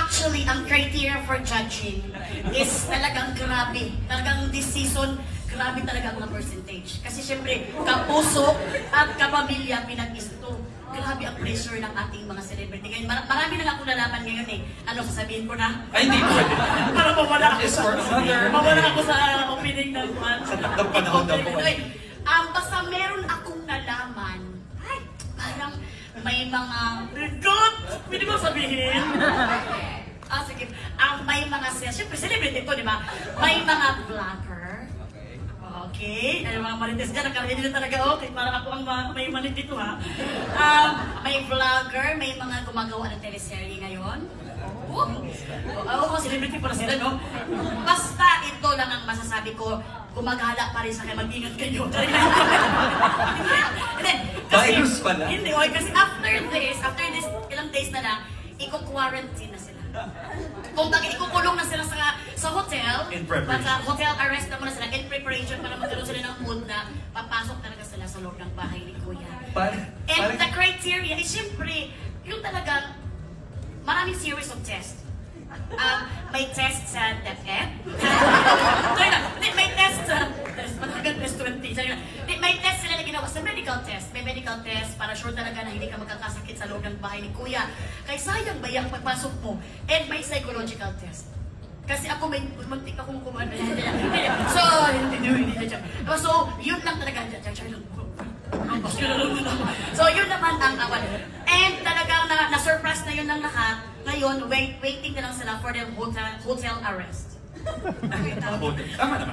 Actually, ang criteria for judging is talagang grabe. Talagang this season, grabe talaga ang mga percentage. Kasi syempre, kapuso at kapamilya pinag-isto. Grabe ang pressure ng ating mga celebrity. Ngayon, marami na ako nalaman ngayon eh. Ano, sasabihin ko na? Ay, hindi pwede. Para mawala ako Is for another. mawala ako sa opening ng fan. Sa takdang panahon daw po. Basta meron akong nalaman. Ay, parang may mga... God! Pwede mo sabihin? Sige. May mga... Siyempre, celebrity to, di ba? May mga vlogger. Okay. Ay, mga marites dyan. Nakaredy na talaga. Okay, parang ako ang may malit dito, ha? May vlogger, may mga gumagawa ng teleserye ngayon. Oo, celebrity pala sila, no? Basta ito lang ang masasabi ko, gumagala pa rin sa kayo, mag-ingat kayo. Virus pala. Hindi, okay, kasi after this, ilang days na lang, i-quarantine na sila. Kung bakit ikukulong na sila sa hotel, In preparation. sa hotel arrest na muna sila, in preparation para magkaroon sila ng mood na papasok talaga sila sa loob ng bahay ni Kuya. And the criteria is siyempre, yung talagang maraming series of tests. May test sa DepEd. May test sa... Matagal test 20. May test sila na ginawa sa medical test. May medical test para sure talaga na hindi ka magkakasakit sa loob ng bahay ni Kuya. Kaya sayang ba yung pagpasok mo? And may psychological test. Kasi ako may muntik akong kumanda. So, hindi na siya. So, yun lang talaga. So, yun naman ang awan. And talagang na-surprise na yun ng lahat. Ngayon, waiting na lang sila for their hotel arrest. Tama naman.